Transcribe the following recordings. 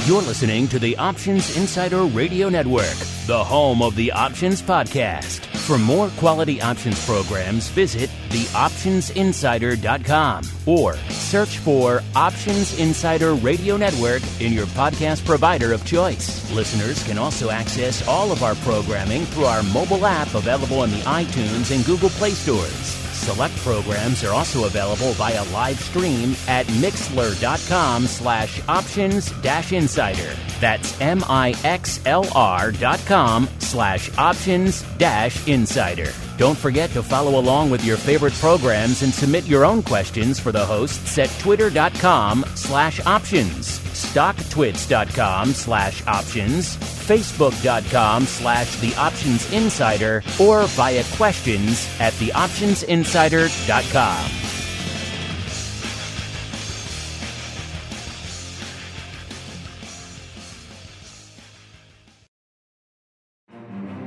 You're listening to the Options Insider Radio Network, the home of the Options Podcast. For more quality options programs, visit theoptionsinsider.com or search for Options Insider Radio Network in your podcast provider of choice. Listeners can also access all of our programming through our mobile app available in the iTunes and Google Play stores. Select programs are also available via live stream at mixlr.com/options-insider. That's mixlr.com/options-insider. Don't forget to follow along with your favorite programs and submit your own questions for the hosts at twitter.com/options, stocktwits.com/options, facebook.com/theoptionsinsider, or via questions at theoptionsinsider.com.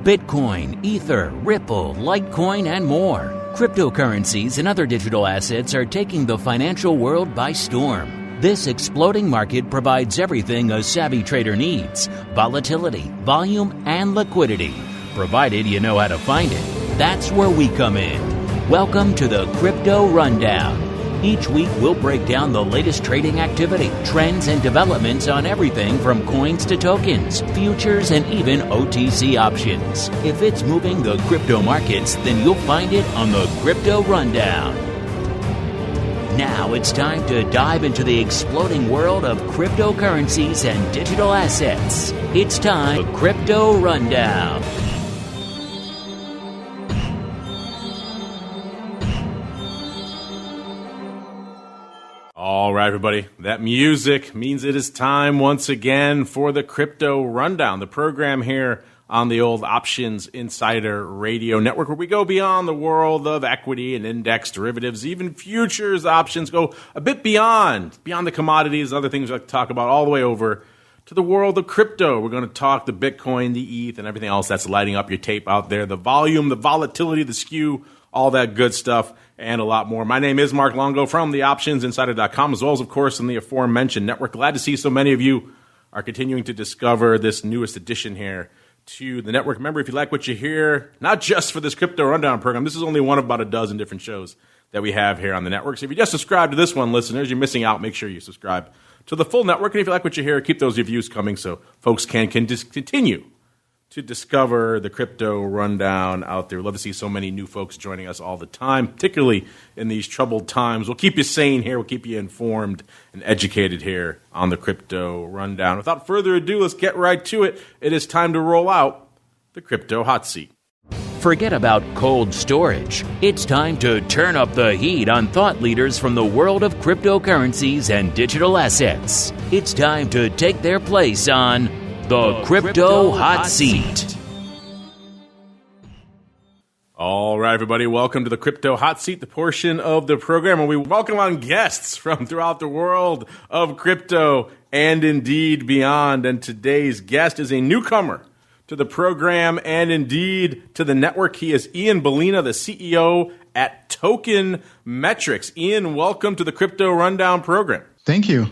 Bitcoin, Ether, Ripple, Litecoin, and more. Cryptocurrencies and other digital assets are taking the financial world by storm. This exploding market provides everything a savvy trader needs: volatility, volume, and liquidity. Provided you know how to find it. That's where we come in. Welcome to the Crypto Rundown. Each week, we'll break down the latest trading activity, trends, and developments on everything from coins to tokens, futures, and even OTC options. If it's moving the crypto markets, then you'll find it on the Crypto Rundown. Now it's time to dive into the exploding world of cryptocurrencies and digital assets. It's time for Crypto Rundown. All right, everybody, that music means it is time once again for the Crypto Rundown, the program here on the old Options Insider Radio Network, where we go beyond the world of equity and index derivatives, even futures options, go a bit beyond the commodities, other things we like to talk about, all the way over to the world of crypto. We're going to talk the Bitcoin, the ETH, and everything else that's lighting up your tape out there, the volume, the volatility, the SKEW, all that good stuff, and a lot more. My name is Mark Longo from theoptionsinsider.com, as well as, of course, in the aforementioned network. Glad to see so many of you are continuing to discover this newest addition here to the network. Remember, if you like what you hear, not just for this Crypto Rundown program, this is only one of about a dozen different shows that we have here on the network. So if you just subscribe to this one, listeners, you're missing out. Make sure you subscribe to the full network. And if you like what you hear, keep those reviews coming so folks can just continue to discover the Crypto Rundown out there. We'd love to see so many new folks joining us all the time, particularly in these troubled times. We'll keep you sane here. We'll keep you informed and educated here on the Crypto Rundown. Without further ado, let's get right to it. It is time to roll out the Crypto Hot Seat. Forget about cold storage. It's time to turn up the heat on thought leaders from the world of cryptocurrencies and digital assets. It's time to take their place on the Crypto Hot Seat. All right, everybody, welcome to the Crypto Hot Seat, the portion of the program where we welcome on guests from throughout the world of crypto and indeed beyond. And today's guest is a newcomer to the program and indeed to the network. He is Ian BALINA, the CEO at Token Metrics. Ian, welcome to the Crypto Rundown program. Thank you.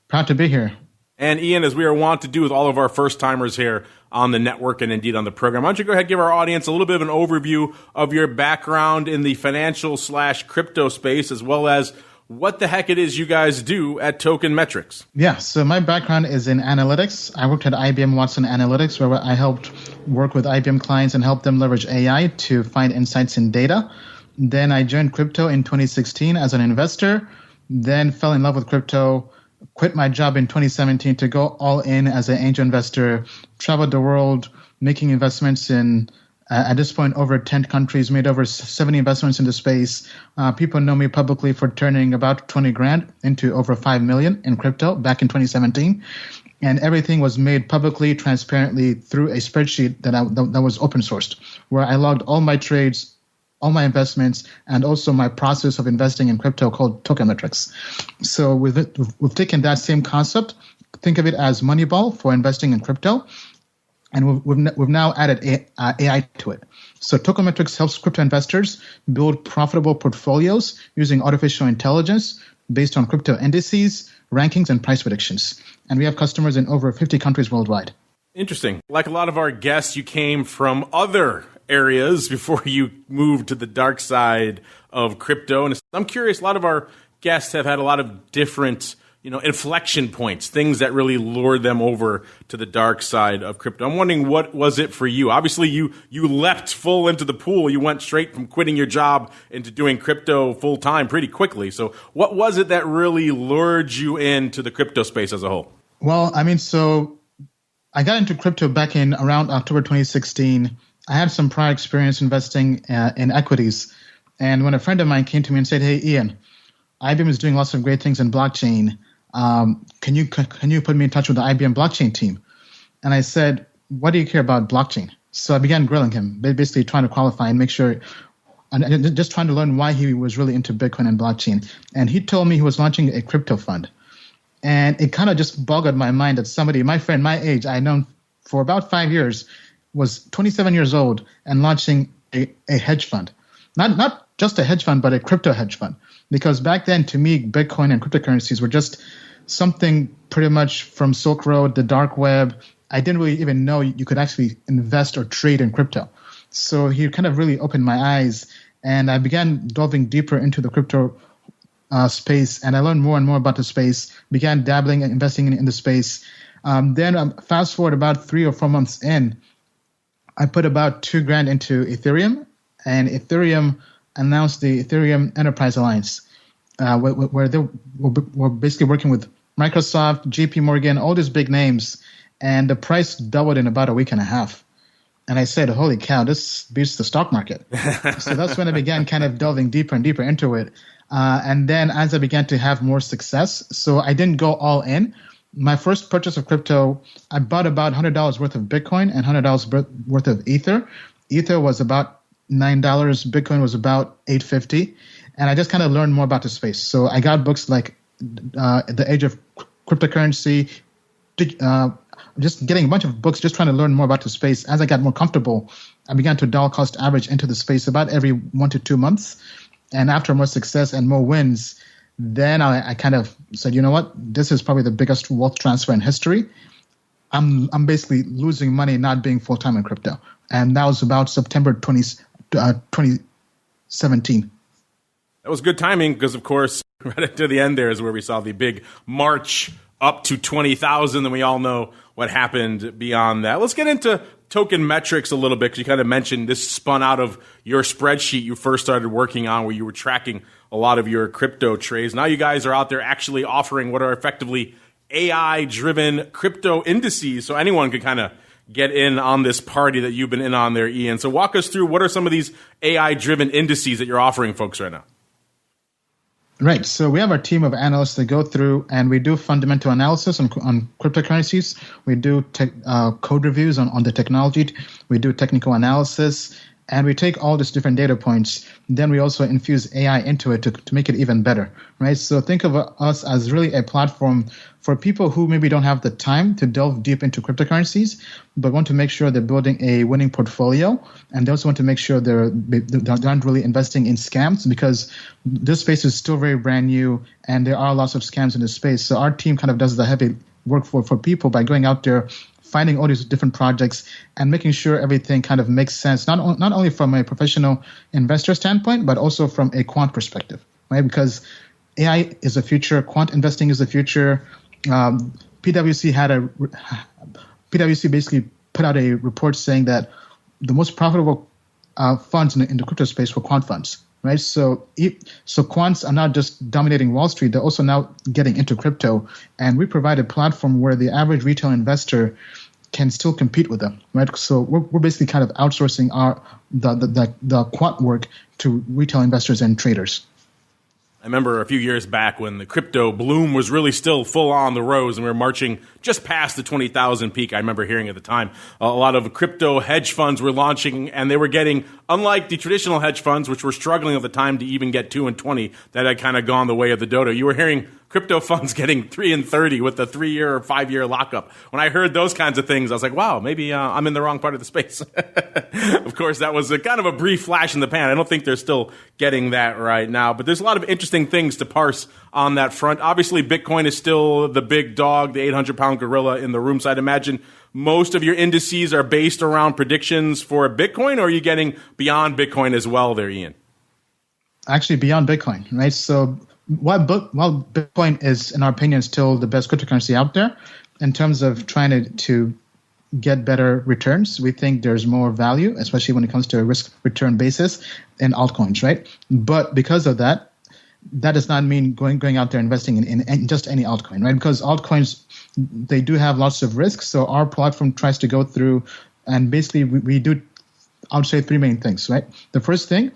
Proud to be here. And Ian, as we are wont to do with all of our first-timers here on the network and indeed on the program, why don't you go ahead and give our audience a little bit of an overview of your background in the financial/crypto space, as well as what the heck it is you guys do at Token Metrics. Yeah, so my background is in analytics. I worked at IBM Watson Analytics, where I helped work with IBM clients and help them leverage AI to find insights in data. Then I joined crypto in 2016 as an investor, then fell in love with crypto, quit my job in 2017 to go all in as an angel investor, traveled the world making investments in, at this point, over 10 countries, made over 70 investments in the space. People know me publicly for turning about 20 grand into over 5 million in crypto back in 2017. And everything was made publicly, transparently through a spreadsheet that was open sourced, where I logged all my trades, all my investments, and also my process of investing in crypto called Token Metrics. So we've taken that same concept, think of it as Moneyball for investing in crypto, and we've now added AI to it. So Token Metrics helps crypto investors build profitable portfolios using artificial intelligence, based on crypto indices, rankings, and price predictions. And we have customers in over 50 countries worldwide. Interesting. Like a lot of our guests, you came from other areas before you moved to the dark side of crypto. And I'm curious, a lot of our guests have had a lot of different inflection points, things that really lured them over to the dark side of crypto. I'm wondering, what was it for you? Obviously, you leapt full into the pool. You went straight from quitting your job into doing crypto full time pretty quickly. So what was it that really lured you into the crypto space as a whole? Well, so I got into crypto back in around October 2016. I had some prior experience investing in equities. And when a friend of mine came to me and said, "Hey, Ian, IBM is doing lots of great things in blockchain. Can you put me in touch with the IBM blockchain team?" And I said, "What do you care about blockchain?" So I began grilling him, basically trying to qualify and make sure, and just trying to learn why he was really into Bitcoin and blockchain. And he told me he was launching a crypto fund. And it kind of just boggled my mind that somebody, my friend, my age, I known for about 5 years, was 27 years old and launching a hedge fund. Not just a hedge fund, but a crypto hedge fund. Because back then, to me, Bitcoin and cryptocurrencies were just something pretty much from Silk Road, the dark web. I didn't really even know you could actually invest or trade in crypto. So he kind of really opened my eyes, and I began delving deeper into the crypto space, and I learned more and more about the space, began dabbling and investing in the space. Then fast forward about 3 or 4 months in, I put about $2,000 into Ethereum, and Ethereum announced the Ethereum Enterprise Alliance, where they were basically working with Microsoft, JP Morgan, all these big names, and the price doubled in about a week and a half. And I said, "Holy cow, this beats the stock market." So that's when I began kind of delving deeper and deeper into it. And then as I began to have more success, so I didn't go all in. My first purchase of crypto, I bought about $100 worth of Bitcoin and $100 worth of Ether. Ether was about $9. Bitcoin was about $8.50. And I just kind of learned more about the space. So I got books like The Age of Cryptocurrency, just getting a bunch of books, just trying to learn more about the space. As I got more comfortable, I began to dollar cost average into the space about every 1 to 2 months. And after more success and more wins, then I kind of said, you know what, this is probably the biggest wealth transfer in history. I'm basically losing money not being full-time in crypto. And that was about September 2017. That was good timing because, of course, right to the end there is where we saw the big march up to 20,000, and we all know what happened beyond that. Let's get into token metrics a little bit, because you kind of mentioned this spun out of your spreadsheet you first started working on, where you were tracking a lot of your crypto trades. Now you guys are out there actually offering what are effectively AI-driven crypto indices, so anyone can kind of get in on this party that you've been in on there, Ian. So walk us through, what are some of these AI-driven indices that you're offering folks right now? Right. So we have our team of analysts that go through, and we do fundamental analysis on cryptocurrencies. We do code reviews on the technology. We do technical analysis, and we take all these different data points. Then we also infuse AI into it to make it even better, right? So think of us as really a platform for people who maybe don't have the time to delve deep into cryptocurrencies, but want to make sure they're building a winning portfolio. And they also want to make sure they're not really investing in scams, because this space is still very brand new and there are lots of scams in this space. So our team kind of does the heavy work for people by going out there, finding all these different projects and making sure everything kind of makes sense, not only from a professional investor standpoint, but also from a quant perspective, right? Because AI is the future, quant investing is the future. PwC basically put out a report saying that the most profitable funds in the crypto space were quant funds, right? So quants are not just dominating Wall Street; they're also now getting into crypto, and we provide a platform where the average retail investor can still compete with them, right? So we're basically kind of outsourcing the quant work to retail investors and traders. I remember a few years back when the crypto bloom was really still full on the rose and we were marching just past the 20,000 peak. I remember hearing at the time a lot of crypto hedge funds were launching, and they were getting, unlike the traditional hedge funds, which were struggling at the time to even get 2 and 20, that had kind of gone the way of the dodo. You were hearing crypto funds getting 3 and 30 with the 3-year or 5-year lockup. When I heard those kinds of things, I was like, wow, maybe I'm in the wrong part of the space. Of course, that was a kind of a brief flash in the pan. I don't think they're still getting that right now, but there's a lot of interesting things to parse on that front. Obviously, Bitcoin is still the big dog, the 800-pound gorilla in the room. So I'd imagine most of your indices are based around predictions for Bitcoin, or are you getting beyond Bitcoin as well there, Ian? Actually, beyond Bitcoin, right? So while Bitcoin is, in our opinion, still the best cryptocurrency out there, in terms of trying to get better returns, we think there's more value, especially when it comes to a risk-return basis in altcoins, right? But because of that does not mean going out there investing in just any altcoin, right? Because altcoins, they do have lots of risks. So our platform tries to go through, and basically we do, I would say, 3 main things, right? The first thing,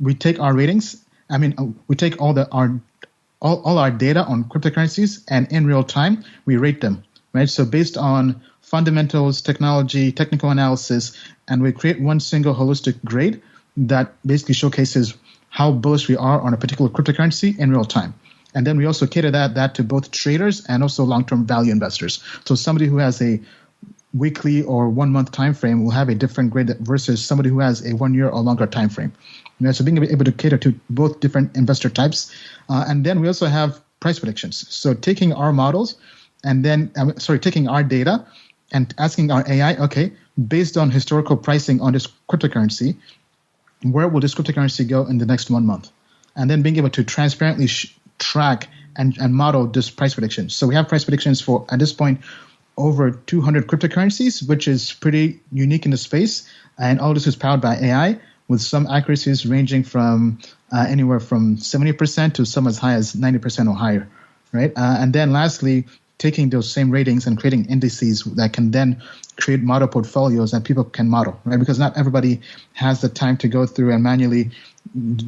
we take our ratings. We take all our data on cryptocurrencies, and in real time, we rate them, right? So based on fundamentals, technology, technical analysis, and we create one single holistic grade that basically showcases how bullish we are on a particular cryptocurrency in real time. And then we also cater that to both traders and also long-term value investors. So somebody who has a weekly or 1-month time frame will have a different grade versus somebody who has a 1-year or longer time frame. So being able to cater to both different investor types. And then we also have price predictions. So taking our models and then, taking our data and asking our AI, okay, based on historical pricing on this cryptocurrency, where will this cryptocurrency go in the next 1 month? And then being able to transparently track and model this price prediction. So we have price predictions for, at this point, over 200 cryptocurrencies, which is pretty unique in the space. And all this is powered by AI, with some accuracies ranging from anywhere from 70% to some as high as 90% or higher, right? And then lastly, taking those same ratings and creating indices that can then create model portfolios that people can model, right? Because not everybody has the time to go through and manually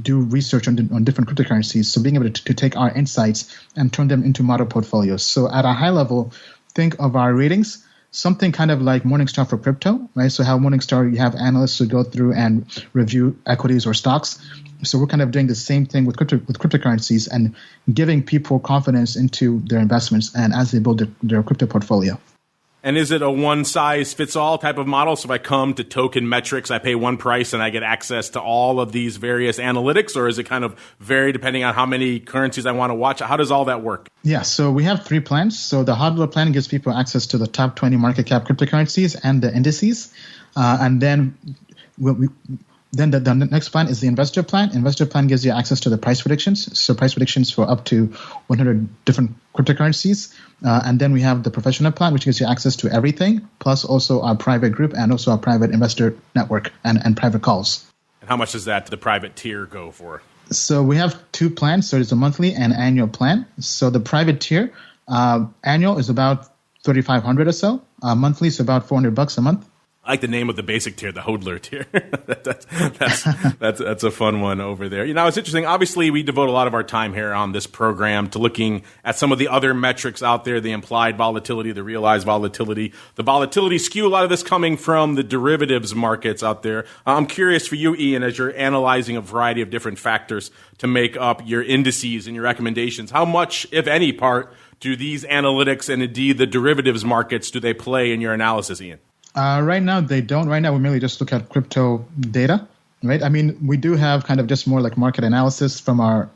do research on different cryptocurrencies. So being able to take our insights and turn them into model portfolios. So at a high level, think of our ratings, something kind of like Morningstar for crypto, right? So how Morningstar, you have analysts who go through and review equities or stocks. So we're kind of doing the same thing with cryptocurrencies and giving people confidence into their investments and as they build their crypto portfolio. And is it a one-size-fits-all type of model? So if I come to token metrics, I pay one price and I get access to all of these various analytics, or is it kind of vary depending on how many currencies I want to watch? How does all that work? Yeah, so we have 3 plans. So the hardware plan gives people access to the top 20 market cap cryptocurrencies and the indices. And then the next plan is the investor plan. Investor plan gives you access to the price predictions. So price predictions for up to 100 different cryptocurrencies. And then we have the professional plan, which gives you access to everything, plus also our private group and also our private investor network and private calls. And how much does the private tier go for? So we have 2 plans. So it's a monthly and annual plan. So the private tier, annual is about $3,500 or so. Monthly is about $400 a month. I like the name of the basic tier, the hodler tier. That's a fun one over there. You know, it's interesting. Obviously, we devote a lot of our time here on this program to looking at some of the other metrics out there, the implied volatility, the realized volatility, the volatility skew. A lot of this coming from the derivatives markets out there. I'm curious for you, Ian, as you're analyzing a variety of different factors to make up your indices and your recommendations, how much, if any part, do these analytics and indeed the derivatives markets do they play in your analysis, Ian? Right now, they don't. Right now, we merely just look at crypto data, right? I mean, we do have kind of just more like market analysis from our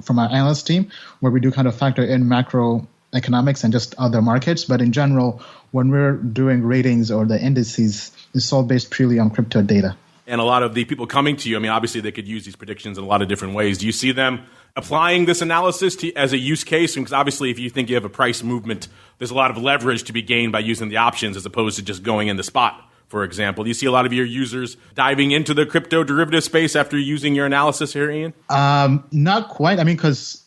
analyst team, where we do kind of factor in macroeconomics and just other markets. But in general, when we're doing ratings or the indices, it's all based purely on crypto data. And a lot of the people coming to you, I mean, obviously they could use these predictions in a lot of different ways. Do you see them applying this analysis as a use case? Because obviously if you think you have a price movement, there's a lot of leverage to be gained by using the options as opposed to just going in the spot, for example. Do you see a lot of your users diving into the crypto derivative space after using your analysis here, Ian? Not quite. I mean, because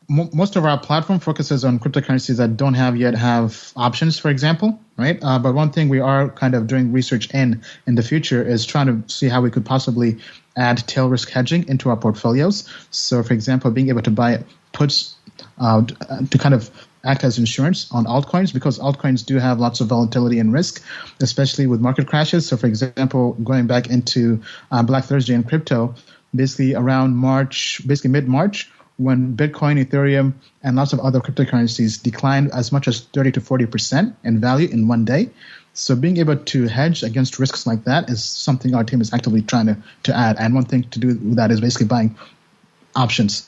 most of our platform focuses on cryptocurrencies that don't have options, for example, right? But one thing we are kind of doing research in the future is trying to see how we could possibly add tail risk hedging into our portfolios. So, for example, being able to buy puts to kind of act as insurance on altcoins, because altcoins do have lots of volatility and risk, especially with market crashes. So, for example, going back into Black Thursday in crypto, basically around March, basically mid-March, when Bitcoin, Ethereum, and lots of other cryptocurrencies declined as much as 30 to 40% in value in one day. So being able to hedge against risks like that is something our team is actively trying to add. And one thing to do with that is basically buying options.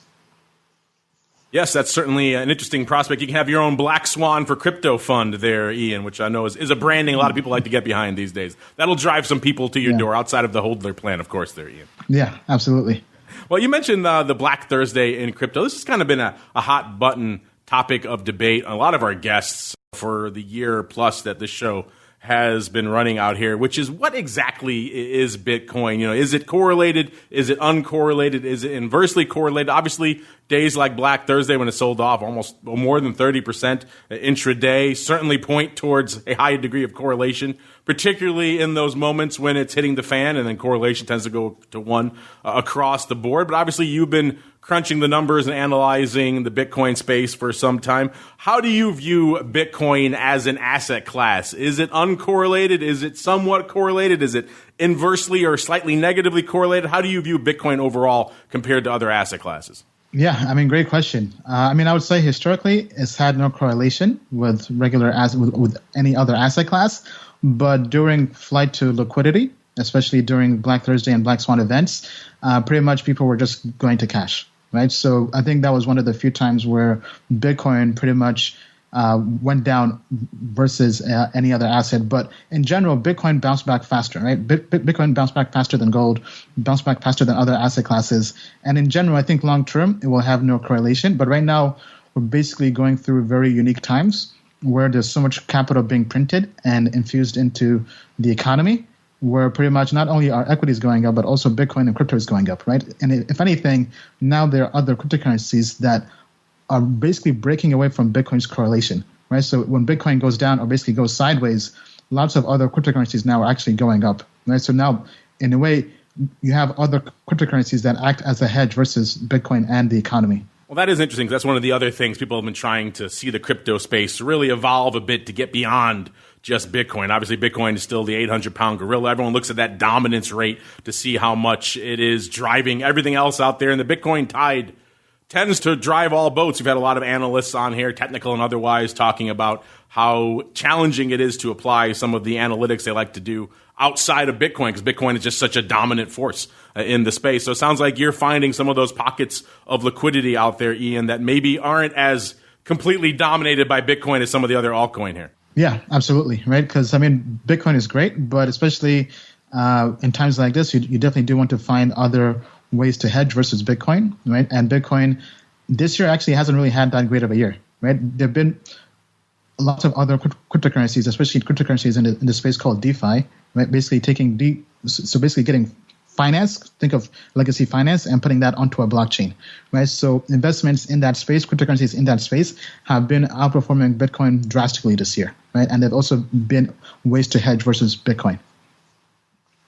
Yes, that's certainly an interesting prospect. You can have your own Black Swan for crypto fund there, Ian, which I know is a branding a lot of people like to get behind these days. That'll drive some people to your door outside of the hodler plan, of course, there, Ian. Yeah, absolutely. Well, you mentioned the Black Thursday in crypto. This has kind of been a hot button topic of debate. A lot of our guests for the year plus that this show has been running out here, which is what exactly is Bitcoin? Is it correlated? Is it uncorrelated? Is it inversely correlated? Obviously, days like Black Thursday when it sold off almost more than 30% intraday certainly point towards a high degree of correlation, particularly in those moments when it's hitting the fan, and then correlation tends to go to 1 across the board. But obviously, you've been crunching the numbers and analyzing the Bitcoin space for some time. How do you view Bitcoin as an asset class? Is it uncorrelated? Is it somewhat correlated? Is it inversely or slightly negatively correlated? How do you view Bitcoin overall compared to other asset classes? Yeah, great question. I would say historically it's had no correlation with with any other asset class, but during flight to liquidity, especially during Black Thursday and Black Swan events, pretty much people were just going to cash, right? So I think that was one of the few times where Bitcoin pretty much went down versus any other asset. But in general, Bitcoin bounced back faster, right? Bitcoin bounced back faster than gold, bounced back faster than other asset classes. And in general, I think long term, it will have no correlation. But right now, we're basically going through very unique times where there's so much capital being printed and infused into the economy, where pretty much not only are equities going up, but also Bitcoin and crypto is going up, right? And if anything, now there are other cryptocurrencies that are basically breaking away from Bitcoin's correlation, right? So when Bitcoin goes down or basically goes sideways, lots of other cryptocurrencies now are actually going up, right? So now, in a way, you have other cryptocurrencies that act as a hedge versus Bitcoin and the economy. Well, that is interesting because that's one of the other things people have been trying to see the crypto space really evolve a bit to get beyond just Bitcoin. Obviously, Bitcoin is still the 800-pound gorilla. Everyone looks at that dominance rate to see how much it is driving everything else out there. And the Bitcoin tide tends to drive all boats. We've had a lot of analysts on here, technical and otherwise, talking about how challenging it is to apply some of the analytics they like to do outside of Bitcoin, because Bitcoin is just such a dominant force in the space. So it sounds like you're finding some of those pockets of liquidity out there, Ian, that maybe aren't as completely dominated by Bitcoin as some of the other altcoin here. Yeah, absolutely, right? Because, Bitcoin is great, but especially in times like this, you definitely do want to find other ways to hedge versus Bitcoin, right? And Bitcoin this year actually hasn't really had that great of a year, right? There have been lots of other cryptocurrencies, especially cryptocurrencies in the space called DeFi, right? Basically basically getting finance, think of legacy finance, and putting that onto a blockchain, right? So investments in that space, cryptocurrencies in that space, have been outperforming Bitcoin drastically this year, right? And there've also been ways to hedge versus Bitcoin.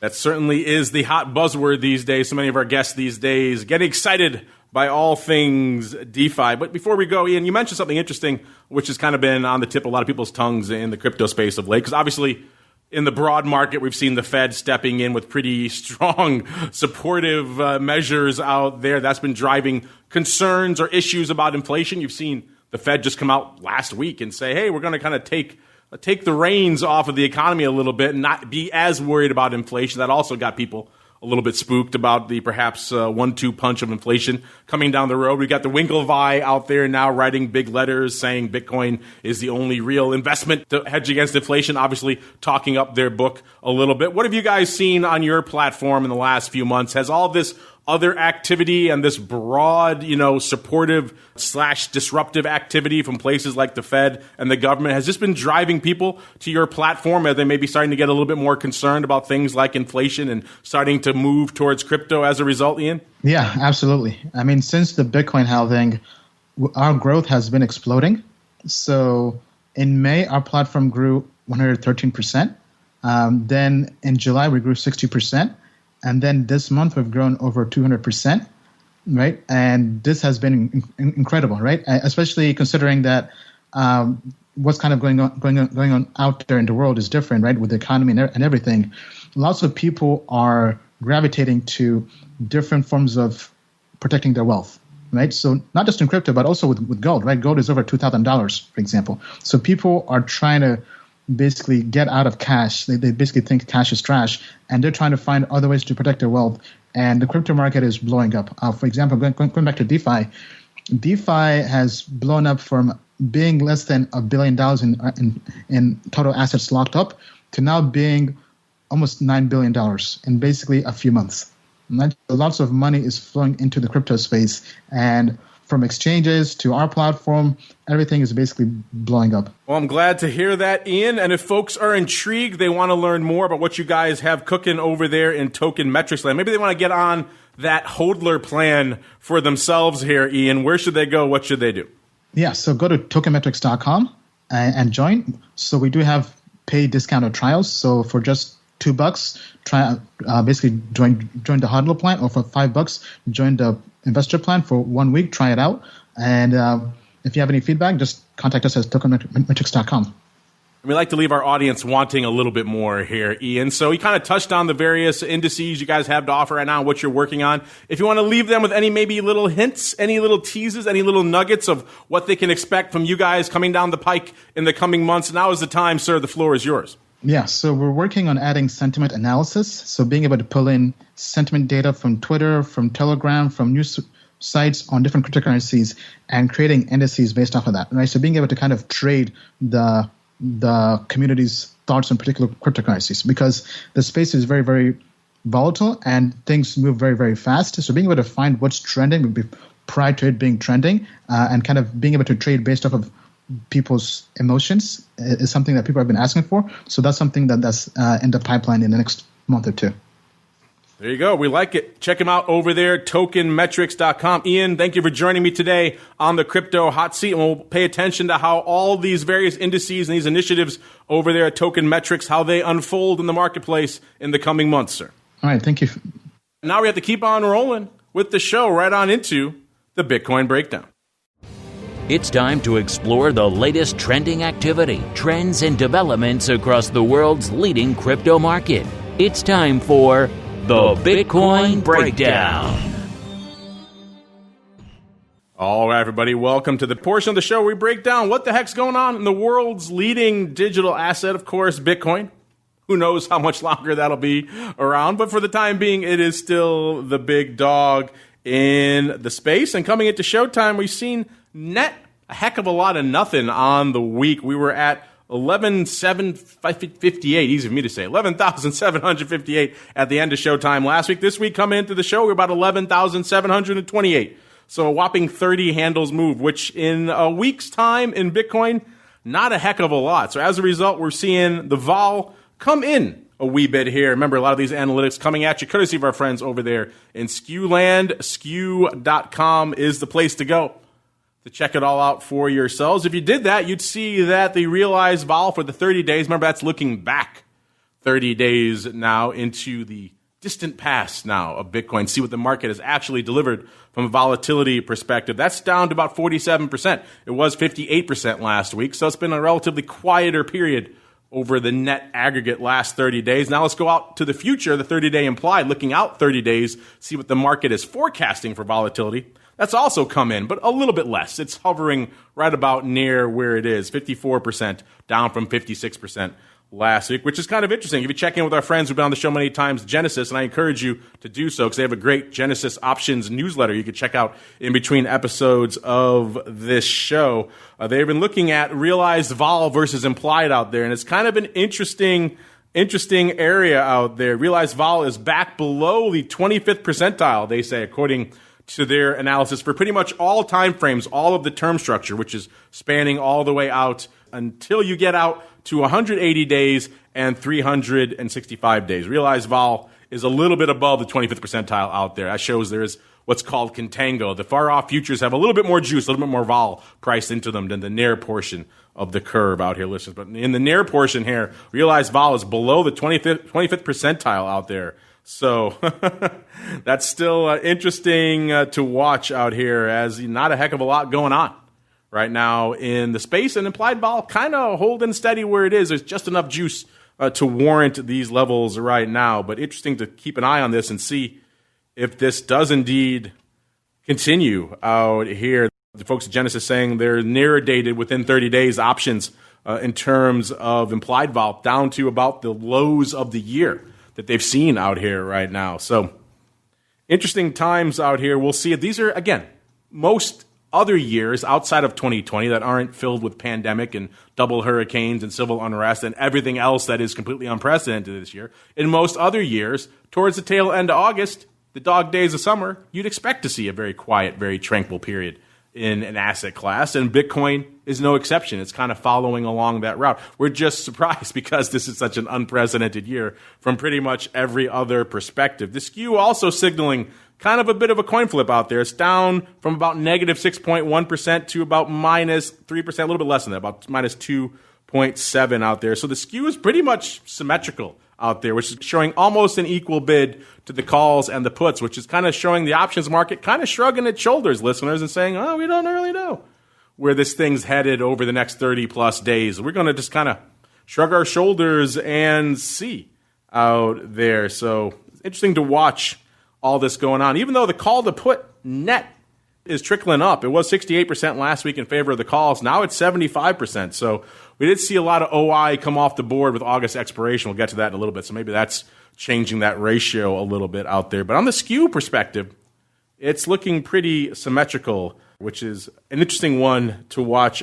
That certainly is the hot buzzword these days. So many of our guests these days getting excited by all things DeFi. But before we go, Ian, you mentioned something interesting, which has kind of been on the tip of a lot of people's tongues in the crypto space of late. Because obviously, in the broad market, we've seen the Fed stepping in with pretty strong supportive measures out there. That's been driving concerns or issues about inflation. You've seen the Fed just come out last week and say, hey, we're going to kind of take the reins off of the economy a little bit and not be as worried about inflation. That also got people a little bit spooked about the perhaps 1-2 punch of inflation coming down the road. We got the Winklevi out there now writing big letters saying Bitcoin is the only real investment to hedge against inflation, obviously talking up their book a little bit. What have you guys seen on your platform in the last few months? Has all this other activity and this broad, supportive / disruptive activity from places like the Fed and the government, has this been driving people to your platform as they may be starting to get a little bit more concerned about things like inflation and starting to move towards crypto as a result, Ian? Yeah, absolutely. Since the Bitcoin halving, our growth has been exploding. So in May, our platform grew 113%. Then in July, we grew 60%. And then this month we've grown over 200%, right? And this has been incredible, right? Especially considering that what's kind of going on out there in the world is different, right? With the economy and everything. Lots of people are gravitating to different forms of protecting their wealth, right? So not just in crypto, but also with gold, right? Gold is over $2,000, for example. So people are trying to basically get out of cash. They basically think cash is trash, and they're trying to find other ways to protect their wealth. And the crypto market is blowing up. For example, going back to DeFi, DeFi has blown up from being less than $1 billion in total assets locked up to now being almost $9 billion in basically a few months. Right? Lots of money is flowing into the crypto space, and from exchanges to our platform, everything is basically blowing up. Well, I'm glad to hear that, Ian. And if folks are intrigued, they want to learn more about what you guys have cooking over there in Token Metrics land. Maybe they want to get on that hodler plan for themselves here, Ian. Where should they go? What should they do? Yeah, so go to tokenmetrics.com and join. So we do have paid discounted trials. So for just $2, try basically join the hodler plan, or for $5, join the investor plan for 1 week. Try it out, and if you have any feedback, just contact us at tokenmetrics.com. We like to leave our audience wanting a little bit more here, Ian. So you kind of touched on the various indices you guys have to offer right now, what you're working on. If you want to leave them with any maybe little hints, any little teases, any little nuggets of what they can expect from you guys coming down the pike in the coming months, now is the time, sir. The floor is yours. Yeah, so we're working on adding sentiment analysis. So being able to pull in sentiment data from Twitter, from Telegram, from news sites on different cryptocurrencies, and creating indices based off of that, right? So being able to kind of trade the community's thoughts on particular cryptocurrencies, because the space is very, very volatile and things move very, very fast. So being able to find what's trending prior to it being trending, and kind of being able to trade based off of people's emotions is something that people have been asking for. So that's something that's in the pipeline in the next month or two. There you go. We like it. Check him out over there, tokenmetrics.com. Ian, thank you for joining me today on the Crypto Hot Seat. And we'll pay attention to how all these various indices and these initiatives over there at Token Metrics, how they unfold in the marketplace in the coming months, sir. All right. Thank you. Now we have to keep on rolling with the show right on into the Bitcoin Breakdown. It's time to explore the latest trending activity, trends, and developments across the world's leading crypto market. It's time for the Bitcoin Breakdown. All right, everybody, welcome to the portion of the show where we break down what the heck's going on in the world's leading digital asset, of course, Bitcoin. Who knows how much longer that'll be around, but for the time being, it is still the big dog in the space. And coming into showtime, we've seen net a heck of a lot of nothing on the week. We were at 11,758, easy for me to say, 11,758 at the end of showtime last week. This week, coming into the show, we're about 11,728. So a whopping 30 handles move, which in a week's time in Bitcoin, not a heck of a lot. So as a result, we're seeing the vol come in a wee bit here. Remember, a lot of these analytics coming at you courtesy of our friends over there in SKEW land. SKEW.com is the place to go to check it all out for yourselves. If you did that, you'd see that the realized vol for the 30 days, remember, that's looking back 30 days now into the distant past now of Bitcoin. See what the market has actually delivered from a volatility perspective. That's down to about 47%. It was 58% last week, so it's been a relatively quieter period over the net aggregate last 30 days. Now let's go out to the future, the 30-day implied, looking out 30 days, see what the market is forecasting for volatility. That's also come in, but a little bit less. It's hovering right about near where it is, 54%, down from 56% last week, which is kind of interesting. If you check in with our friends who've been on the show many times, Genesis, and I encourage you to do so because they have a great Genesis options newsletter you can check out in between episodes of this show. They've been looking at realized vol versus implied out there, and it's kind of an interesting area out there. Realized vol is back below the 25th percentile, they say, according to their analysis for pretty much all time frames, all of the term structure, which is spanning all the way out until you get out to 180 days and 365 days. Realized vol is a little bit above the 25th percentile out there. That shows there is what's called contango. The far-off futures have a little bit more juice, a little bit more vol priced into them than the near portion of the curve out here, listeners. But in the near portion here, realized vol is below the 25th percentile out there. So that's still interesting to watch out here, as not a heck of a lot going on right now in the space. And implied vol kind of holding steady where it is. There's just enough juice to warrant these levels right now. But interesting to keep an eye on this and see if this does indeed continue out here. The folks at Genesis saying they're nearer dated within 30 days options in terms of implied vol down to about the lows of the year that they've seen out here right now. So interesting times out here. We'll see. These are, again, most other years outside of 2020 that aren't filled with pandemic and double hurricanes and civil unrest and everything else that is completely unprecedented this year. In most other years, towards the tail end of August, the dog days of summer, you'd expect to see a very quiet, very tranquil period in an asset class, and Bitcoin is no exception. It's kind of following along that route. We're just surprised because this is such an unprecedented year from pretty much every other perspective. The SKEW also signaling kind of a bit of a coin flip out there. It's down from about negative 6.1% to about minus 3%, a little bit less than that, about minus 2.7 out there. So the SKEW is pretty much symmetrical out there, which is showing almost an equal bid to the calls and the puts, which is kind of showing the options market kind of shrugging its shoulders, listeners, and saying, oh, we don't really know where this thing's headed over the next 30-plus days. We're going to just kind of shrug our shoulders and see out there. So it's interesting to watch all this going on. Even though the call-to-put net is trickling up. It was 68% last week in favor of the calls. Now it's 75%. So we did see a lot of OI come off the board with August expiration. We'll get to that in a little bit. So maybe that's changing that ratio a little bit out there. But on the SKEW perspective, it's looking pretty symmetrical, which is an interesting one to watch.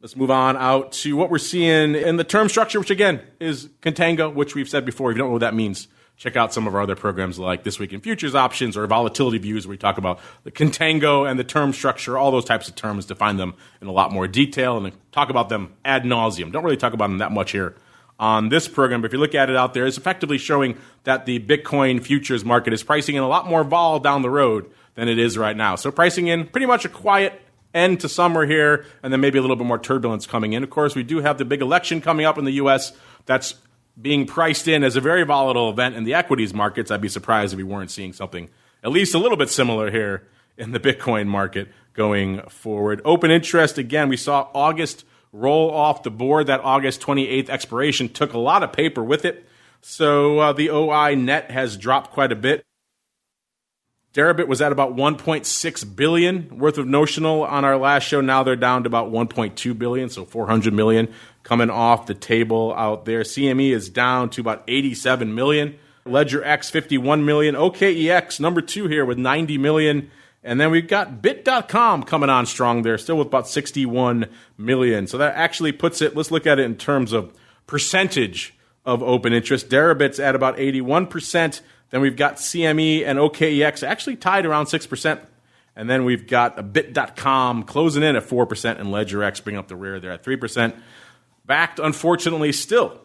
Let's move on out to what we're seeing in the term structure, which again is contango, which we've said before. If you don't know what that means, check out some of our other programs like This Week in Futures Options or Volatility Views, where we talk about the contango and the term structure, all those types of terms, define them in a lot more detail and talk about them ad nauseum. Don't really talk about them that much here on this program, but if you look at it out there, it's effectively showing that the Bitcoin futures market is pricing in a lot more vol down the road than it is right now. So pricing in pretty much a quiet end to summer here, and then maybe a little bit more turbulence coming in. Of course, we do have the big election coming up in the U.S. that's being priced in as a very volatile event in the equities markets. I'd be surprised if we weren't seeing something at least a little bit similar here in the Bitcoin market going forward. Open interest, again, we saw August roll off the board. That August 28th expiration took a lot of paper with it. So the OI net has dropped quite a bit. DEREBIT was at about 1.6 billion worth of notional on our last show. Now they're down to about 1.2 billion, so 400 million coming off the table out there. CME is down to about 87 million. Ledger X 51 million. OKEX number 2 here with 90 million. And then we've got bit.com coming on strong there, still with about 61 million. So that actually puts it, let's look at it in terms of percentage of open interest. DEREBIT's at about 81%. Then we've got CME and OKEX actually tied around 6%. And then we've got bit.com closing in at 4% and Ledger X bringing up the rear there at 3%. BAKKT, unfortunately, still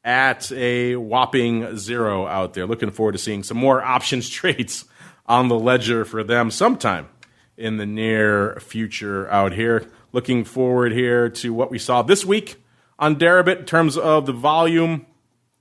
at a whopping 0 out there. Looking forward to seeing some more options trades on the ledger for them sometime in the near future out here. Looking forward here to what we saw this week on DEREBIT in terms of the volume.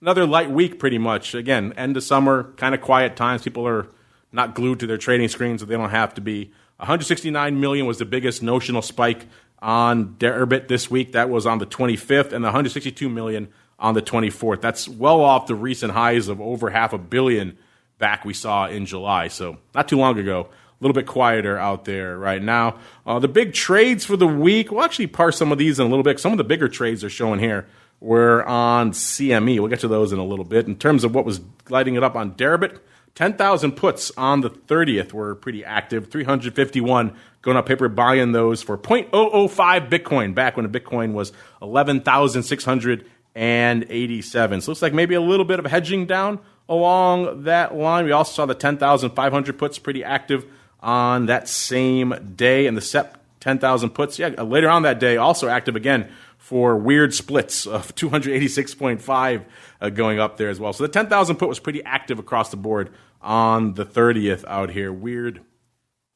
Another light week pretty much. Again, end of summer, kind of quiet times. People are not glued to their trading screens, so they don't have to be. 169 million was the biggest notional spike on DEREBIT this week. That was on the 25th, and the 162 million on the 24th. That's well off the recent highs of over $500 million back we saw in July. So not too long ago. A little bit quieter out there right now. The big trades for the week, we'll actually parse some of these in a little bit. Some of the bigger trades are showing here. We're on CME. We'll get to those in a little bit. In terms of what was lighting it up on DEREBIT, 10,000 puts on the 30th were pretty active. 351 going up paper buying those for 0.005 Bitcoin back when the Bitcoin was 11,687. So it looks like maybe a little bit of hedging down along that line. We also saw the 10,500 puts pretty active on that same day. And the SEP 10,000 puts, later on that day, also active again for weird splits of 286.5 going up there as well. So the 10,000 put was pretty active across the board on the 30th out here. Weird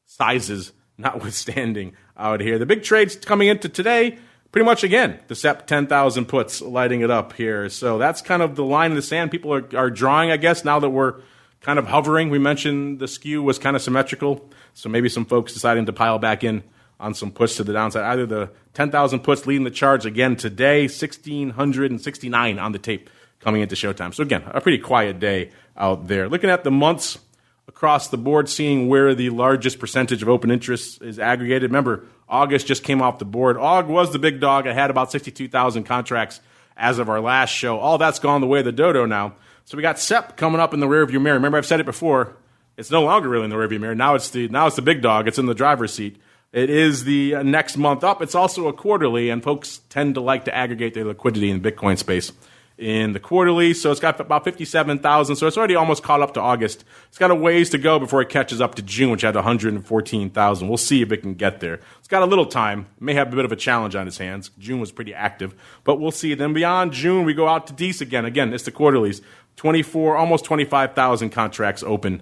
sizes notwithstanding out here. The big trades coming into today, pretty much again, the SEP 10,000 puts lighting it up here. So that's kind of the line in the sand people are drawing, I guess, now that we're kind of hovering. We mentioned the SKEW was kind of symmetrical, so maybe some folks deciding to pile back in on some push to the downside. Either the 10,000 puts leading the charge again today, 1,669 on the tape coming into showtime. So again, a pretty quiet day out there. Looking at the months, across the board, seeing where the largest percentage of open interest is aggregated. Remember, August just came off the board. Aug was the big dog. I had about 62,000 contracts as of our last show. All that's gone the way of the dodo now. So we got SEP coming up in the rearview mirror. Remember, I've said it before. It's no longer really in the rearview mirror. Now it's the big dog. It's in the driver's seat. It is the next month up. It's also a quarterly, and folks tend to like to aggregate their liquidity in the Bitcoin space in the quarterly. So it's got about 57,000. So it's already almost caught up to August. It's got a ways to go before it catches up to June, which had 114,000. We'll see if it can get there. It's got a little time. It may have a bit of a challenge on its hands. June was pretty active, but we'll see. Then beyond June, we go out to DECE again. Again, it's the quarterlies. 24, almost 25,000 contracts open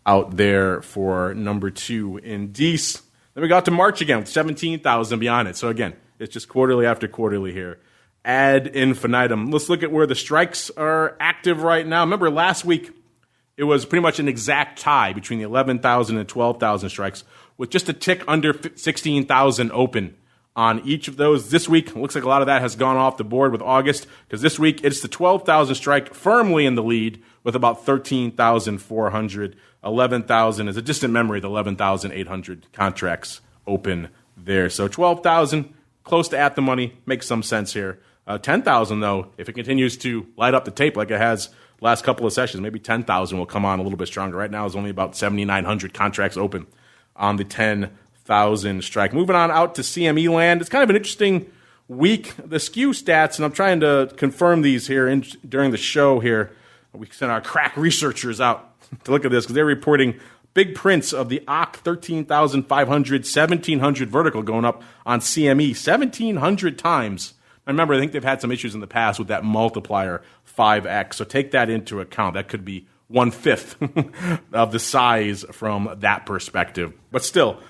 out there for number 2 in DECE. Then we got to March again with 17,000 beyond it. So again, it's just quarterly after quarterly here. Ad infinitum. Let's look at where the strikes are active right now. Remember last week, it was pretty much an exact tie between the 11,000 and 12,000 strikes with just a tick under 16,000 open on each of those. This week, it looks like a lot of that has gone off the board with August because this week it's the 12,000 strike firmly in the lead with about 13,400. 11,000 is a distant memory, the 11,800 contracts open there. So 12,000, close to at the money, makes some sense here. 10,000, though, if it continues to light up the tape like it has last couple of sessions, maybe 10,000 will come on a little bit stronger. Right now, there's only about 7,900 contracts open on the 10,000 strike. Moving on out to CME land, it's kind of an interesting week. The SKEW stats, and I'm trying to confirm these here during the show here. We sent our crack researchers out to look at this because they're reporting big prints of the OC 13,500, 1,700 vertical going up on CME 1,700 times. I remember, I think they've had some issues in the past with that multiplier 5x, so take that into account. That could be 1/5 of the size from that perspective. But still,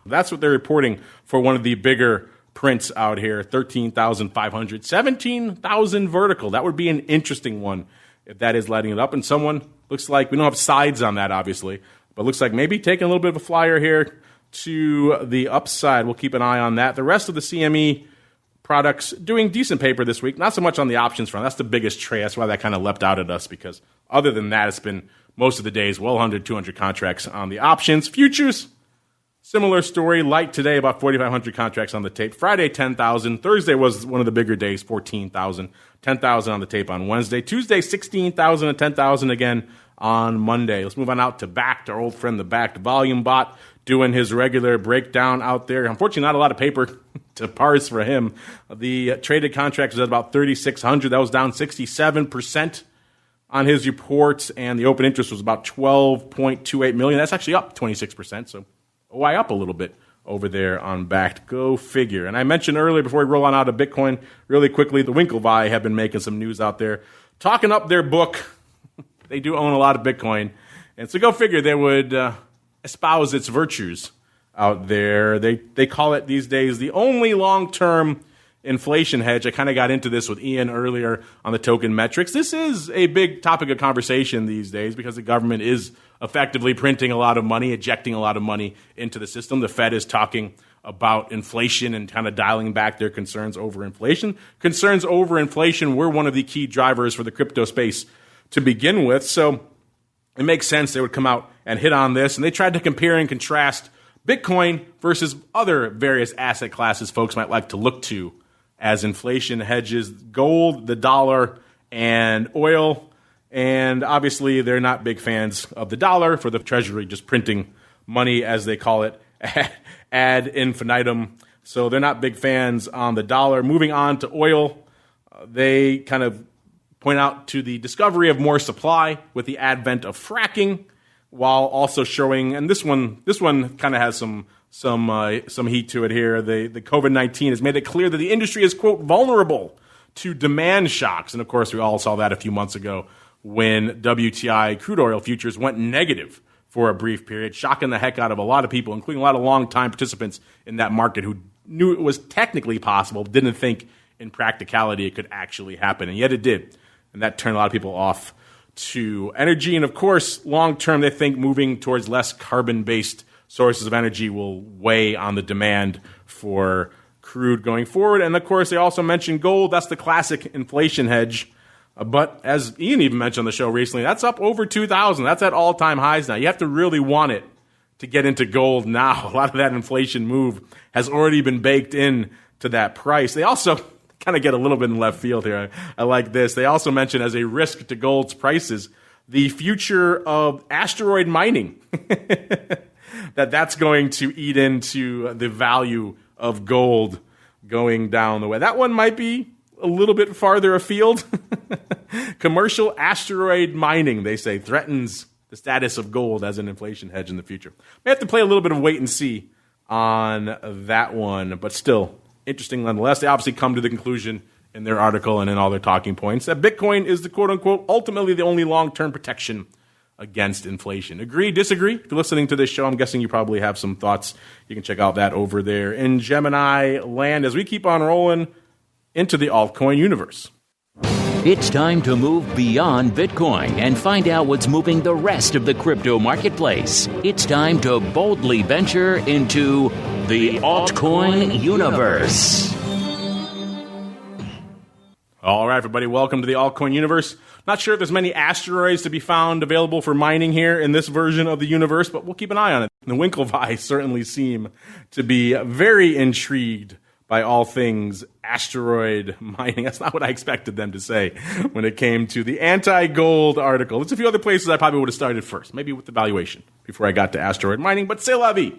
that's what they're reporting for one of the bigger prints out here, 13,500, 17,000 vertical. That would be an interesting one if that is lighting it up. And someone, looks like, we don't have sides on that, obviously, but looks like maybe taking a little bit of a flyer here to the upside. We'll keep an eye on that. The rest of the CME products doing decent paper this week. Not so much on the options front. That's the biggest trade. That's why that kind of leapt out at us, because other than that, it's been most of the days well under 200 contracts on the options. Futures, similar story. Light today, about 4,500 contracts on the tape. Friday, 10,000. Thursday was one of the bigger days, 14,000. 10,000 on the tape on Wednesday. Tuesday, 16,000 and 10,000 again on Monday. Let's move on out to BAKKT, our old friend, the BAKKT volume bot, doing his regular breakdown out there. Unfortunately, not a lot of paper to parse for him. The traded contracts was at about 3,600. That was down 67% on his reports, and the open interest was about 12.28 million. That's actually up 26%, so OI up a little bit over there on BAKKT. Go figure. And I mentioned earlier, before we roll on out of Bitcoin, really quickly, the Winklevi have been making some news out there, talking up their book. They do own a lot of Bitcoin. And so go figure, they would espouse its virtues out there. They call it these days the only long-term inflation hedge. I kind of got into this with Ian earlier on the token metrics. This is a big topic of conversation these days because the government is effectively printing a lot of money, ejecting a lot of money into the system. The Fed is talking about inflation and kind of dialing back their concerns over inflation. Concerns over inflation were one of the key drivers for the crypto space to begin with. So it makes sense they would come out and hit on this. And they tried to compare and contrast Bitcoin versus other various asset classes folks might like to look to as inflation hedges: gold, the dollar, and oil. And obviously, they're not big fans of the dollar for the Treasury just printing money, as they call it, ad infinitum. So they're not big fans on the dollar. Moving on to oil, they kind of point out to the discovery of more supply with the advent of fracking, while also showing, and this one kind of has some heat to it here. The COVID-19 has made it clear that the industry is, quote, vulnerable to demand shocks. And of course, we all saw that a few months ago when WTI crude oil futures went negative for a brief period, shocking the heck out of a lot of people, including a lot of long-time participants in that market who knew it was technically possible, didn't think in practicality it could actually happen, and yet it did. And that turned a lot of people off to energy. And of course, long-term, they think moving towards less carbon-based sources of energy will weigh on the demand for crude going forward. And of course, they also mentioned gold. That's the classic inflation hedge. But as Ian even mentioned on the show recently, that's up over 2,000. That's at all-time highs now. You have to really want it to get into gold now. A lot of that inflation move has already been baked in to that price. They also kind of get a little bit in left field here. I like this. They also mention as a risk to gold's prices the future of asteroid mining. That's going to eat into the value of gold going down the way. That one might be a little bit farther afield. Commercial asteroid mining, they say, threatens the status of gold as an inflation hedge in the future. We have to play a little bit of wait and see on that one, but still interesting nonetheless. They obviously come to the conclusion in their article and in all their talking points that Bitcoin is the quote-unquote ultimately the only long-term protection against inflation. Agree, disagree? If you're listening to this show, I'm guessing you probably have some thoughts. You can check out that over there in Gemini land as we keep on rolling into the altcoin universe. It's time to move beyond Bitcoin and find out what's moving the rest of the crypto marketplace. It's time to boldly venture into the altcoin universe. All right, everybody, welcome to the altcoin universe. Not sure if there's many asteroids to be found available for mining here in this version of the universe, but we'll keep an eye on it. The Winklevi certainly seem to be very intrigued by all things asteroid mining. That's not what I expected them to say when it came to the anti-gold article. There's a few other places I probably would have started first, maybe with the valuation before I got to asteroid mining, but c'est la vie.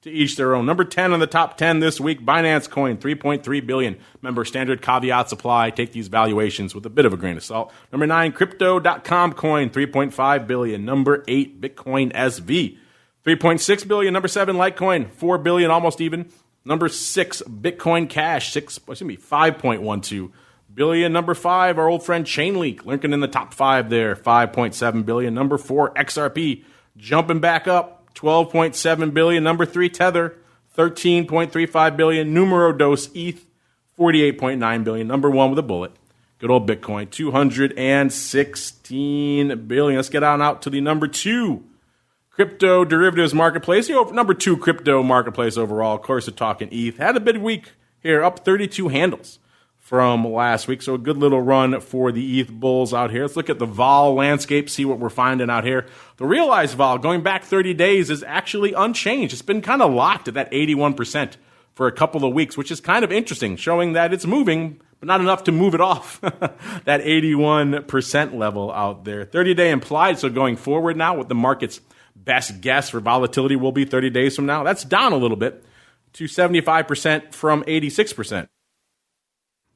To each their own. Number 10 on the top 10 this week, Binance Coin, $3.3 billion. Remember, standard caveats apply. Take these valuations with a bit of a grain of salt. Number 9, Crypto.com Coin, $3.5 billion. Number 8, Bitcoin SV, $3.6 billion. Number 7, Litecoin, $4 billion, almost even. Number 6, Bitcoin Cash, $5.12 billion. Number 5, our old friend Chainlink, lurking in the top 5 there, $5.7 billion. Number 4, XRP, jumping back up, $12.7 billion. Number 3, Tether, $13.35 billion. Numero dos, ETH, $48.9 billion. Number 1 with a bullet, good old Bitcoin, $216 billion. Let's get on out to the number 2 crypto derivatives marketplace. Number 2 crypto marketplace overall. Of course, we're talking ETH. Had a big week here, up 32 handles from last week. So a good little run for the ETH bulls out here. Let's look at the vol landscape, see what we're finding out here. The realized vol going back 30 days is actually unchanged. It's been kind of locked at that 81% for a couple of weeks, which is kind of interesting, showing that it's moving, but not enough to move it off that 81% level out there. 30-day implied, so going forward now, what the market's best guess for volatility will be 30 days from now, that's down a little bit to 75% from 86%.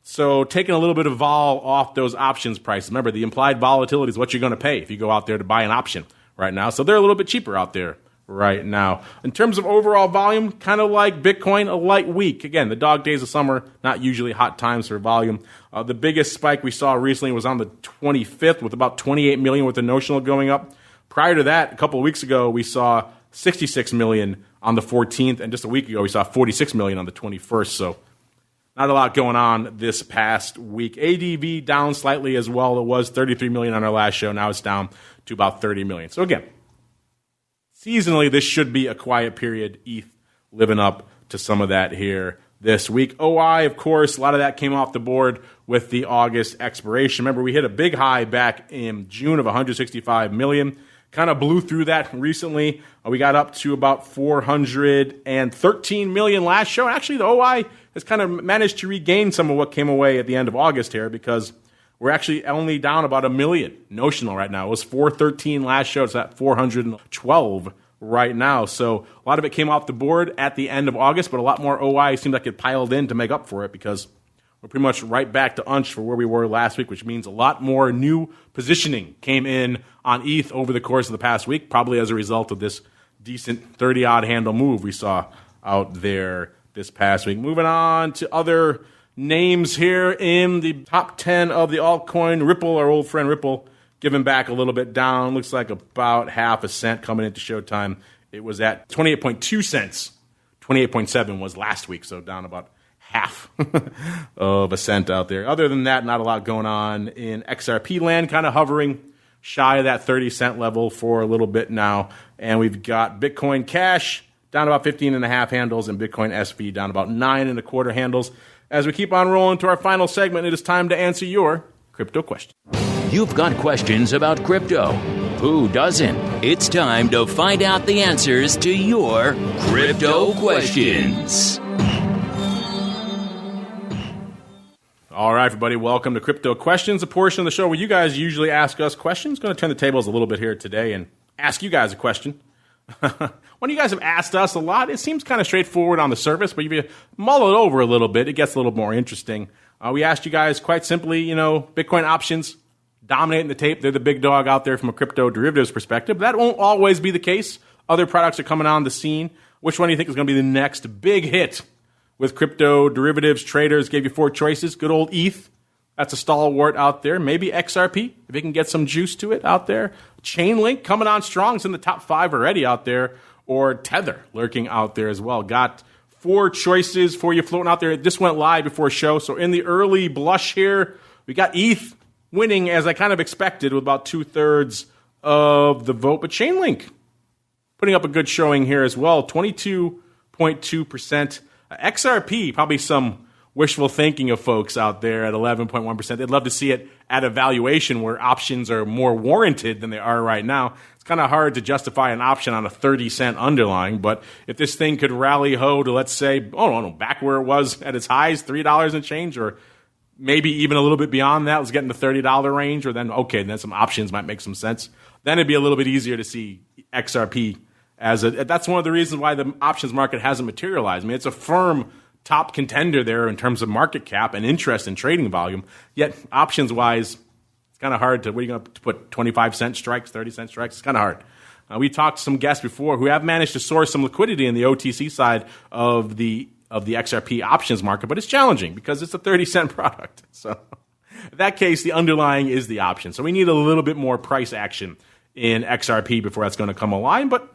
So taking a little bit of vol off those options prices. Remember, the implied volatility is what you're going to pay if you go out there to buy an option right now. So they're a little bit cheaper out there right now. In terms of overall volume, kind of like Bitcoin, a light week. Again, the dog days of summer, not usually hot times for volume. The biggest spike we saw recently was on the 25th with about 28 million with the notional going up. Prior to that, a couple of weeks ago, we saw 66 million on the 14th, and just a week ago, we saw 46 million on the 21st. So not a lot going on this past week. ADV down slightly as well. It was 33 million on our last show. Now it's down to about 30 million. So again, seasonally, this should be a quiet period. ETH living up to some of that here this week. OI, of course, a lot of that came off the board with the August expiration. Remember, we hit a big high back in June of 165 million. Kind of blew through that recently. We got up to about 413 million last show. Actually, the OI has kind of managed to regain some of what came away at the end of August here, because we're actually only down about 1 million notional right now. It was 413 last show. It's at 412 right now. So a lot of it came off the board at the end of August, but a lot more OI seemed like it piled in to make up for it, because we're pretty much right back to unch for where we were last week, which means a lot more new positioning came in on ETH over the course of the past week, probably as a result of this decent 30-odd handle move we saw out there this past week. Moving on to other names here in the top 10 of the altcoin. Ripple, our old friend Ripple, giving back a little bit down. Looks like about half a cent coming into showtime. It was at 28.2 cents. 28.7 was last week, so down about half of a cent out there. Other than that, not a lot going on in XRP land, kind of hovering shy of that 30-cent level for a little bit now. And we've got Bitcoin Cash down about 15.5 handles, and Bitcoin SV down about 9.25 handles. As we keep on rolling to our final segment, it is time to answer your crypto question. You've got questions about crypto. Who doesn't? It's time to find out the answers to your crypto questions. All right, everybody, welcome to Crypto Questions, a portion of the show where you guys usually ask us questions. Going to turn the tables a little bit here today and ask you guys a question. When you guys have asked us a lot, it seems kind of straightforward on the surface, but if you mull it over a little bit, it gets a little more interesting. We asked you guys quite simply, Bitcoin options dominating the tape. They're the big dog out there from a crypto derivatives perspective. That won't always be the case. Other products are coming on the scene. Which one do you think is going to be the next big hit with crypto derivatives traders? Gave you 4 choices. Good old ETH. That's a stalwart out there. Maybe XRP, if you can get some juice to it out there. Chainlink coming on strong. It's in the top 5 already out there. Or Tether lurking out there as well. Got 4 choices for you floating out there. This went live before show. So in the early blush here, we got ETH winning as I kind of expected with about 2/3 of the vote. But Chainlink putting up a good showing here as well. 22.2%. XRP, probably some wishful thinking of folks out there at 11.1%. They'd love to see it at a valuation where options are more warranted than they are right now. It's kind of hard to justify an option on a 30-cent underlying, but if this thing could rally ho to, let's say, back where it was at its highs, $3 and change, or maybe even a little bit beyond that, let's get in the $30 range, or then some options might make some sense. Then it'd be a little bit easier to see XRP that's one of the reasons why the options market hasn't materialized. I mean, it's a firm top contender there in terms of market cap and interest in trading volume. Yet, options-wise, it's kind of hard to, what are you going to put, 25-cent strikes, 30-cent strikes? It's kind of hard. We talked to some guests before who have managed to source some liquidity in the OTC side of the XRP options market, but it's challenging because it's a 30-cent product. So in that case, the underlying is the option. So we need a little bit more price action in XRP before that's going to come alive, but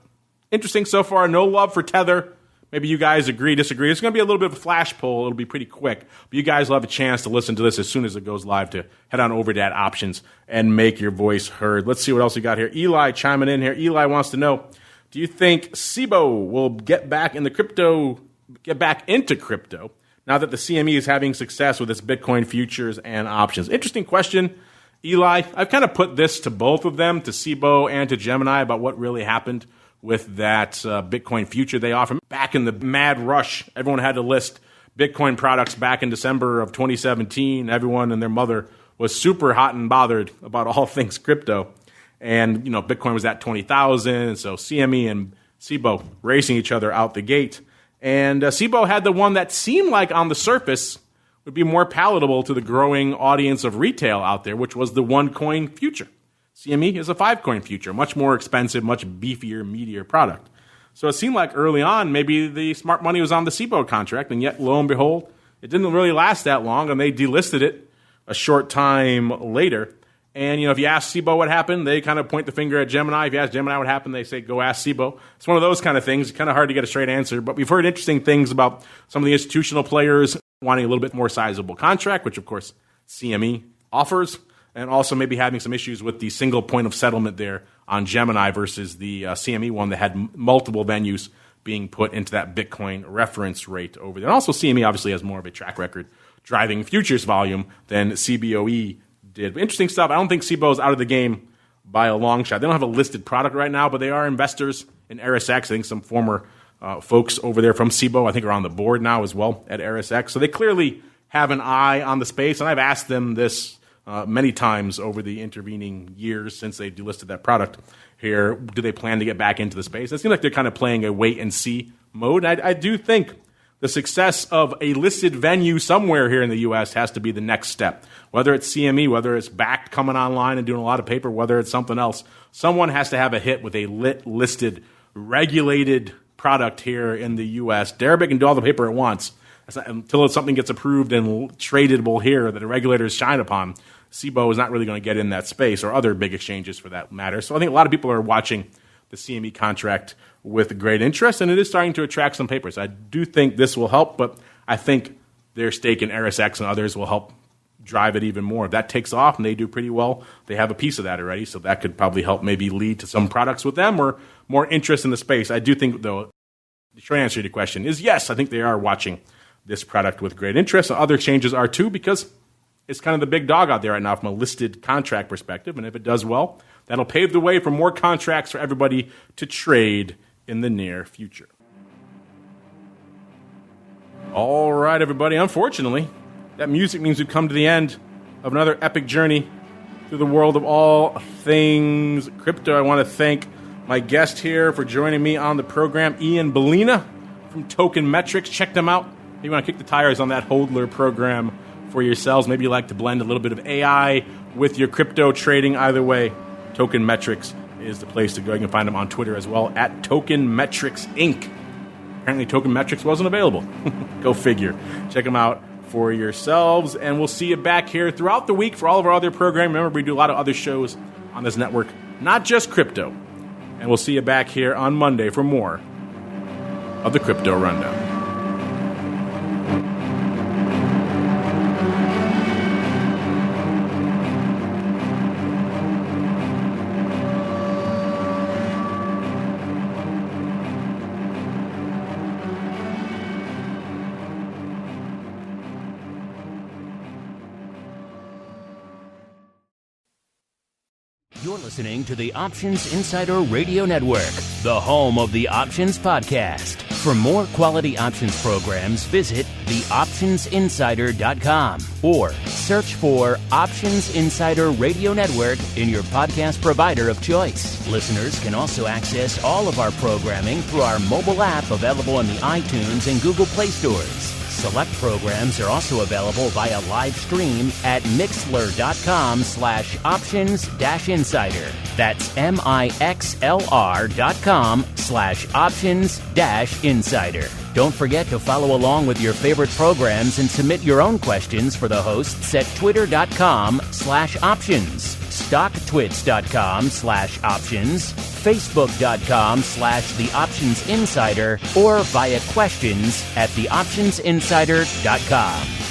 interesting so far. No love for Tether. Maybe you guys agree, disagree. It's going to be a little bit of a flash poll. It'll be pretty quick. But you guys will have a chance to listen to this as soon as it goes live to head on over to that options and make your voice heard. Let's see what else we got here. Eli chiming in here. Eli wants to know, do you think CBOE will get back into crypto now that the CME is having success with its Bitcoin futures and options? Interesting question, Eli. I've kind of put this to both of them, to CBOE and to Gemini, about what really happened with that Bitcoin future they offer. Back in the mad rush, everyone had to list Bitcoin products back in December of 2017. Everyone and their mother was super hot and bothered about all things crypto. And, Bitcoin was at 20,000, so CME and CBOE racing each other out the gate. And CBOE had the one that seemed like on the surface would be more palatable to the growing audience of retail out there, which was the one-coin future. CME is a 5-coin future, much more expensive, much beefier, meatier product. So it seemed like early on, maybe the smart money was on the CBOE contract, and yet, lo and behold, it didn't really last that long, and they delisted it a short time later. And, if you ask CBOE what happened, they kind of point the finger at Gemini. If you ask Gemini what happened, they say, go ask CBOE. It's one of those kind of things. It's kind of hard to get a straight answer, but we've heard interesting things about some of the institutional players wanting a little bit more sizable contract, which, of course, CME offers. And also maybe having some issues with the single point of settlement there on Gemini versus the CME one that had multiple venues being put into that Bitcoin reference rate over there. And also CME obviously has more of a track record driving futures volume than CBOE did. But interesting stuff. I don't think CBOE is out of the game by a long shot. They don't have a listed product right now, but they are investors in RSX. I think some former folks over there from CBOE, I think, are on the board now as well at RSX. So they clearly have an eye on the space. And I've asked them this many times over the intervening years since they delisted that product here. Do they plan to get back into the space? It seems like they're kind of playing a wait-and-see mode. I do think the success of a listed venue somewhere here in the U.S. has to be the next step. Whether it's CME, whether it's BAKKT coming online and doing a lot of paper, whether it's something else, someone has to have a hit with a listed, regulated product here in the U.S. DEREBIT can do all the paper it wants. Until something gets approved and tradable here that the regulators shine upon, CBOE is not really going to get in that space, or other big exchanges for that matter. So I think a lot of people are watching the CME contract with great interest, and it is starting to attract some papers. I do think this will help, but I think their stake in RSX and others will help drive it even more. If that takes off and they do pretty well, they have a piece of that already, so that could probably help maybe lead to some products with them or more interest in the space. I do think, though, the short answer to your question is yes, I think they are watching this product with great interest. Other exchanges are too, because is kind of the big dog out there right now from a listed contract perspective. And if it does well, that'll pave the way for more contracts for everybody to trade in the near future. All right, everybody. Unfortunately, that music means we've come to the end of another epic journey through the world of all things crypto. I want to thank my guest here for joining me on the program, Ian BALINA from Token Metrics. Check them out. Maybe you want to kick the tires on that hodler program for yourselves. Maybe you like to blend a little bit of AI with your crypto trading. Either way, Token Metrics is the place to go. You can find them on Twitter as well, at Token Metrics Inc. Apparently Token Metrics wasn't available. Go figure. Check them out for yourselves, and we'll see you back here throughout the week for all of our other programming. Remember, we do a lot of other shows on this network, not just crypto. And we'll see you back here on Monday for more of the Crypto Rundown. You're listening to the Options Insider Radio Network, the home of the Options Podcast. For more quality options programs, visit theoptionsinsider.com or search for Options Insider Radio Network in your podcast provider of choice. Listeners can also access all of our programming through our mobile app available in the iTunes and Google Play stores. Select programs are also available via live stream at mixlr.com/options-insider. That's mixlr.com/options-insider. Don't forget to follow along with your favorite programs and submit your own questions for the hosts at twitter.com/options, stocktwits.com/options, facebook.com/theoptionsinsider, or via questions at theoptionsinsider.com.